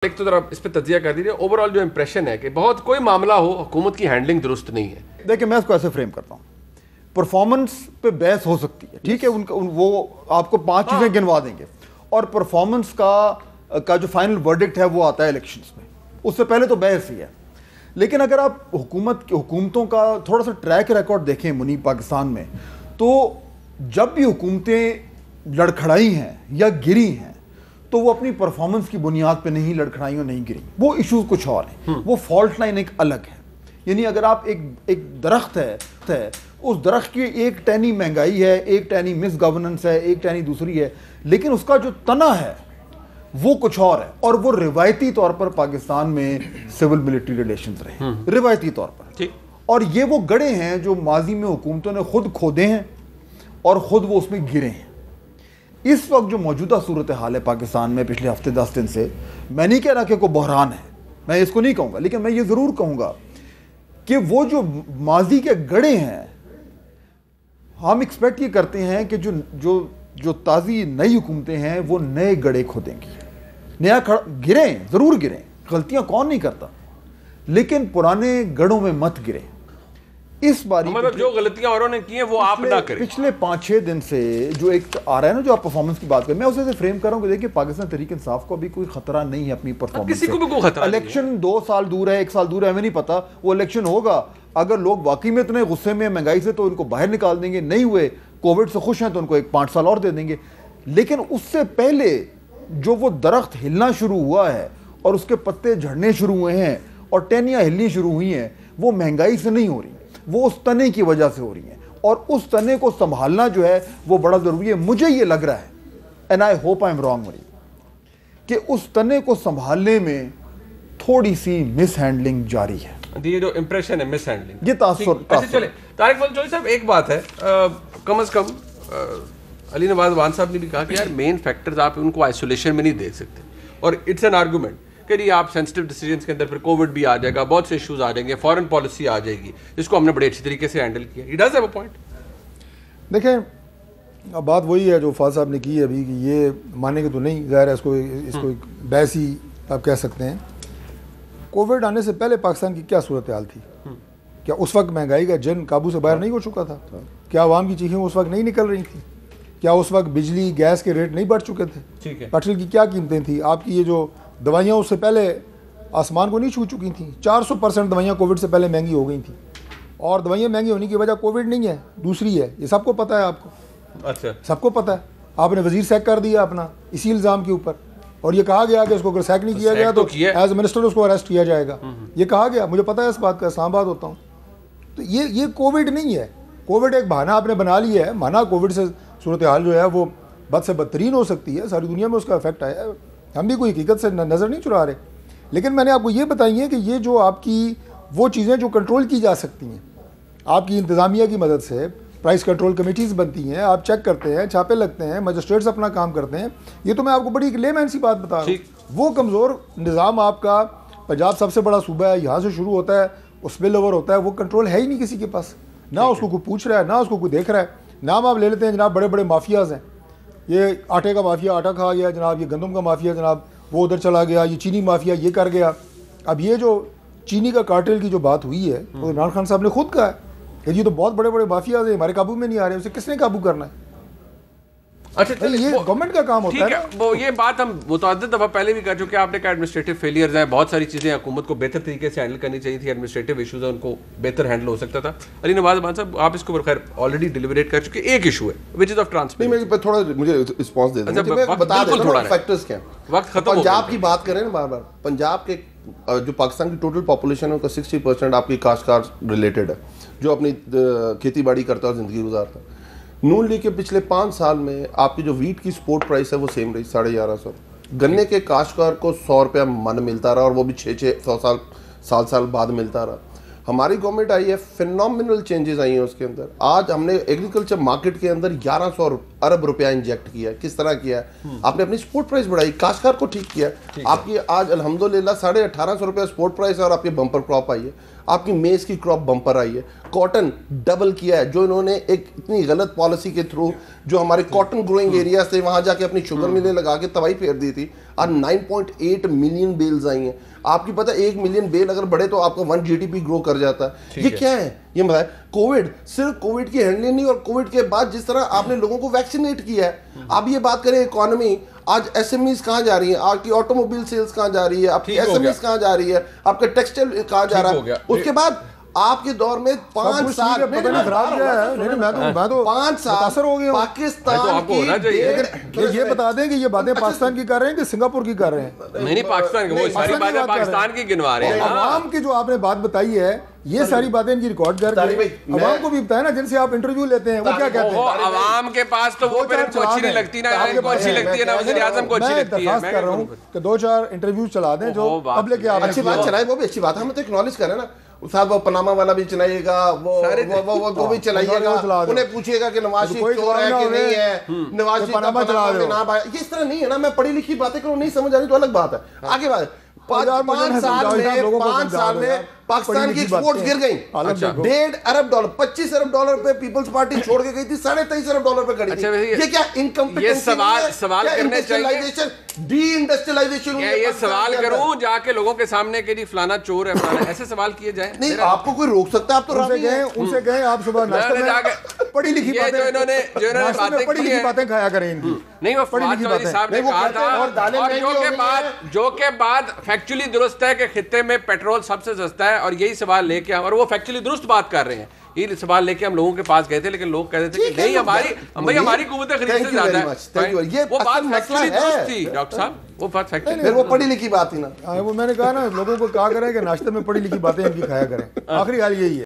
ایک تو ذرا اس پہ تجزیہ کر دیجیے اوور آل جو امپریشن ہے کہ بہت کوئی معاملہ ہو حکومت کی ہینڈلنگ درست نہیں ہے. دیکھیں میں اس کو ایسے فریم کرتا ہوں, پرفارمنس پہ بحث ہو سکتی ہے, ٹھیک ہے, وہ آپ کو 5 چیزیں گنوا دیں گے اور پرفارمنس کا جو فائنل ورڈکٹ ہے وہ آتا ہے الیکشنز میں, اس سے پہلے تو بحث ہی ہے. لیکن اگر آپ حکومتوں کا تھوڑا سا ٹریک ریکارڈ دیکھیں منیب پاکستان میں, تو جب بھی حکومتیں لڑکھڑائی ہیں یا گری ہیں تو وہ اپنی پرفارمنس کی بنیاد پہ نہیں لڑکھڑائی اور نہیں گری, وہ ایشوز کچھ اور ہیں, وہ فالٹ لائن ایک الگ ہے. یعنی اگر آپ ایک درخت ہے اس درخت کی ایک ٹہنی مہنگائی ہے, ایک ٹہنی مس گورننس ہے, ایک ٹہنی دوسری ہے, لیکن اس کا جو تنا ہے وہ کچھ اور ہے. اور وہ روایتی طور پر پاکستان میں سول ملٹری ریلیشنز رہے روایتی طور پر, اور یہ وہ گڑھے ہیں جو ماضی میں حکومتوں نے خود کھودے ہیں اور خود وہ اس میں گرے ہیں. اس وقت جو موجودہ صورتحال ہے پاکستان میں پچھلے ہفتے 10 دن سے, میں نہیں کہہ رہا کہ کوئی بحران ہے, میں اس کو نہیں کہوں گا, لیکن میں یہ ضرور کہوں گا کہ وہ جو ماضی کے گڑھے ہیں, ہم ایکسپیکٹ یہ کرتے ہیں کہ جو تازی نئی حکومتیں ہیں وہ نئے گڑھے کھودیں گی, گریں ضرور گریں, غلطیاں کون نہیں کرتا, لیکن پرانے گڑھوں میں مت گریں. اس باری مطلب جو غلطیاں اوروں نے کی ہیں وہ آپ نہ کریں. پچھلے 5-6 دن سے جو ایک آ رہا ہے نا, جو آپ پرفارمنس کی بات کریں, میں اسے فریم کر رہا ہوں کہ دیکھیں پاکستان تحریک انصاف کو ابھی کوئی خطرہ نہیں ہے اپنی پرفارمنس سے. کسی کو بھی کوئی خطرہ نہیں ہے. الیکشن 2 سال دور ہے, 1 سال دور ہے, ہمیں نہیں پتا, وہ الیکشن ہوگا. اگر لوگ واقعی میں اتنے غصے میں مہنگائی سے تو ان کو باہر نکال دیں گے, نہیں ہوئے کووڈ سے خوش ہیں تو ان کو 5 سال اور دے دیں گے. لیکن اس سے پہلے جو وہ درخت ہلنا شروع ہوا ہے اور اس کے پتے جھڑنے شروع ہوئے ہیں اور ٹہنیاں ہلنی شروع ہوئی ہیں, وہ مہنگائی سے نہیں ہو رہی, وہ اس تنے کی وجہ سے ہو رہی ہیں. اور اس تنے کو سنبھالنا جو ہے وہ بڑا ضروری ہے. مجھے یہ لگ رہا ہے, and I hope I am wrong منی, کہ اس تنے کو سنبھالنے میں تھوڑی سی مس ہینڈلنگ جاری ہے. یہ جو امپریشن ہے مس ہینڈلنگ, یہ تاثر. چلے طارق فضل چودھری صاحب, ایک بات ہے کم از کم علی نواز وان صاحب نے بھی کہا کہ یار مین فیکٹرز آپ ان کو آئسولیشن میں نہیں دیکھ سکتے, اور اٹس این آرگومنٹ کہ نہیں آپ سینسٹیو ڈیسیجنس کے اندر پھر کووڈ بھی آ جائے گا, بہت سے ایشوز آ جائیں گے, فارن پالیسی آ جائے گی, جس کو ہم نے بڑے اچھی طریقے سے ہینڈل کیا. He does have a point. دیکھیں اب بات وہی ہے جو فاضل صاحب نے کی ہے ابھی, کہ یہ مانیں گے تو نہیں, ظاہر ہے اس کو بحث ہی آپ کہہ سکتے ہیں. کووڈ آنے سے پہلے پاکستان کی کیا صورتحال تھی؟ کیا اس وقت مہنگائی کا جن قابو سے باہر نہیں ہو چکا تھا؟ کیا عوام کی چیخیں اس وقت نہیں نکل رہی تھیں؟ کیا اس وقت بجلی گیس کے ریٹ نہیں بڑھ چکے تھے؟ پیٹرول کی کیا قیمتیں تھیں؟ آپ کی یہ جو دوائیاں اس سے پہلے آسمان کو نہیں چھو چکی تھیں. 400% دوائیاں کووڈ سے پہلے مہنگی ہو گئی تھیں, اور دوائیاں مہنگی ہونے کی وجہ کووڈ نہیں ہے, دوسری ہے. یہ سب کو پتہ ہے, آپ کو اچھا سب کو پتہ ہے. آپ نے وزیر سیک کر دیا اپنا اسی الزام کے اوپر, اور یہ کہا گیا کہ اس کو اگر سیک نہیں کیا گیا تو ایز اے منسٹر اس کو اریسٹ کیا جائے گا. یہ کہا گیا, مجھے پتہ ہے اس بات کا, اسلام آباد ہوتا ہوں. تو یہ کووڈ نہیں ہے. کووڈ ایک بہانہ آپ نے بنا لیا ہے. مانا کووڈ سے صورتحال جو ہے وہ بد سے بدترین ہو سکتی ہے, ساری دنیا میں اس کا افیکٹ آیا ہے, ہم بھی کوئی حقیقت سے نظر نہیں چرا رہے. لیکن میں نے آپ کو یہ بتائی ہے کہ یہ جو آپ کی وہ چیزیں جو کنٹرول کی جا سکتی ہیں آپ کی انتظامیہ کی مدد سے, پرائس کنٹرول کمیٹیز بنتی ہیں, آپ چیک کرتے ہیں, چھاپے لگتے ہیں, مجسٹریٹس اپنا کام کرتے ہیں. یہ تو میں آپ کو بڑی لے مین سی بات بتا رہا ہوں. وہ کمزور نظام آپ کا, پنجاب سب سے بڑا صوبہ ہے, یہاں سے شروع ہوتا ہے, اسپل اوور ہوتا ہے, وہ کنٹرول ہے ہی نہیں کسی کے پاس. نہ اس کو کوئی پوچھ رہا ہے, نہ اس کو کوئی دیکھ رہا ہے. نام آپ لے لیتے ہیں جناب, بڑے بڑے مافیاز ہیں. یہ آٹے کا مافیا آٹا کھا گیا جناب, یہ گندم کا مافیا جناب وہ ادھر چلا گیا, یہ چینی مافیا یہ کر گیا. اب یہ جو چینی کا کارٹل کی جو بات ہوئی ہے وہ عمران خان صاحب نے خود کہا ہے کہ یہ تو بہت بڑے بڑے مافیاز ہیں, ہمارے قابو میں نہیں آ رہے, اسے کس نے قابو کرنا ہے؟ اچھا یہ گورنمنٹ کا کام ہوتا ہے. وہ یہ بات ہم متعدد دفعہ پہلے بھی کر چکے ہیں, آپ نے کہا ایڈمنسٹریٹو فیلیئرز ہیں, بہت ساری چیزیں حکومت کو بہتر طریقے سے ہینڈل کرنی چاہیے تھی, ایڈمنسٹریٹو ایشوز ہیں ان کو بہتر ہینڈل ہو سکتا تھا. علی نواز وان صاحب آپ اس کو خیر آلریڈی ڈیلیبریٹ کر چکے. ایک ایشو ہے وچ از آف ٹرانسپیرنسی. میں تھوڑا مجھے رسپانس دے دیں, میں بتا دیتا ہوں فیکٹرز کیا ہیں. وقت ختم. پنجاب کی بات کریں نا بار بار, پنجاب کے جو پاکستان کی ٹوٹل پاپولیشن ہے ان کا 60% آپ کی کاشتکار ریلیٹڈ ہے, جو اپنی کھیتی باڑی کرتا ہے اور زندگی گزارتا ہے. نون لیگ کے پچھلے 5 سال میں آپ کی جو ویٹ کی سپورٹ پرائس ہے وہ سیم رہی 1150. گنے کے کاشتکار کو 100 روپیہ من ملتا رہا, اور وہ بھی 600 سال بعد ملتا رہا. ہماری گورنمنٹ آئی ہے, فینومینل چینجز آئی ہیں اس کے اندر. آج ہم نے ایگریکلچر مارکیٹ کے اندر 1100 ارب روپیہ انجیکٹ کیا, کس طرح کیا, آپ نے اپنی سپورٹ پرائز بڑھائی, کاشتکار کو ٹھیک کیا, آپ کی آج الحمدللہ 1850 روپیہ سپورٹ پرائز ہے اور آپ کی بمپر کراپ آئی ہے, آپ کی میز کی کراپ بمپر آئی ہے, کاٹن ڈبل کیا ہے, جو انہوں نے ایک اتنی غلط پالیسی کے تھرو جو ہمارے کاٹن گروئنگ ایریاز تھے وہاں جا کے اپنی شوگر ملیں لگا کے تباہی پھیر دی تھی, آج 9.8 ملین بیلز آئی ہیں. آپ کی پتہ 1 ملین بیل اگر بڑھے تو آپ کا 1 GDP گرو کر جاتا ہے. یہ کیا ہے, یہ بتائیں کووڈ, صرف کووڈ کی ہینڈلنگ نہیں, اور کووڈ کے بعد جس طرح آپ نے لوگوں کو ویکسینیٹ کیا ہے. آپ یہ بات کریں اکانومی, آج ایس ایم ایز کہاں جا رہی ہیں, آپ کی آٹو موبائل سیلز کہاں جا رہی ہے, آپ کی ایس ایم ایز کہاں جا رہی ہے, آپ کا ٹیکسٹائل کہاں جا رہا ہے. اس کے بعد آپ کے دور میں 5 سال متاثر ہو گئے پاکستان کی, یہ بتا دیں کہ یہ باتیں پاکستان کی کر رہے ہیں کہ سنگاپور کی کر رہے ہیں. نہیں پاکستان کی, وہ ساری باتیں پاکستان کی گنوا رہے ہیں. عوام کی جو آپ نے بات بتائی ہے یہ ساری باتیں ان کی ریکارڈ کر کے عوام کو بھی بتائیں نا, جن سے آپ انٹرویو لیتے ہیں وہ کیا کہتے ہیں. عوام کے پاس تو وہ پھر کو اچھی نہیں لگتی نا, ان کو اچھی لگتی ہے نا وزیر اعظم کو اچھی لگتی ہے. میں درخواست کر رہا ہوں کہ 2-4 انٹرویو چلا دیں جو پبلک کے آپ اچھی بات چلائے, وہ بھی اچھی بات ہے, ہم تو اکنالج کریں نا. صاحب وہ پناما والا بھی چلائیے گا, وہ بھی چلائیے گا, انہیں پوچھئے گا کہ نواز شریف چور ہے کہ نہیں ہے, نواز شریف کا پناما میں نام آیا. یہ اس طرح نہیں ہے نا, میں پڑھی لکھی باتیں کروں, نہیں سمجھ آ رہی تو الگ بات ہے. آگے بات, 5 سال میں پاکستان کی ایکسپورٹس گر گئیں. $1.5 ارب, $25 ارب پہ پیپلز پارٹی چھوڑ کے گئی تھی, $23.5 ارب پہ کھڑی تھی. یہ کیا انکمپیٹنسی, سوال کرنے چاہیے, ڈی انڈسٹریلائزیشن. یہ سوال کروں جا کے لوگوں کے سامنے کہ جی فلانا چور ہے, فلانا, ایسے سوال کیے جائیں. نہیں, آپ کو کوئی روک سکتا ہے, آپ تو راضی ہیں. ان سے کہیں آپ صبح ناشتہ میں پڑھی لکھی باتیں کھایا کریں ان کی. نہیں, وہ فواد چودھری صاحب نے کہا تھا, اور جو کہ بات فیکچولی درست ہے کہ خطے میں پیٹرول سب سے سستا ہے, اور یہی سوال لے کے, اور وہ فیکچولی درست بات کر رہے ہیں, یہ سوال لے کے ہم لوگوں کے پاس گئے تھے, لیکن لوگ کہتے تھے کہ نہیں ہماری قوت خرید سے زیادہ ہے. وہ بات فیکچولی درست تھی ڈاکٹر صاحب, وہ بات فیکچولی, پھر وہ پڑھی لکھی بات تھی نا. وہ میں نے کہا نا, لوگوں کو کہا کریں کہ ناشتے میں پڑھی لکھی باتیں ان کی کھایا کریں. آخری حال یہی ہے.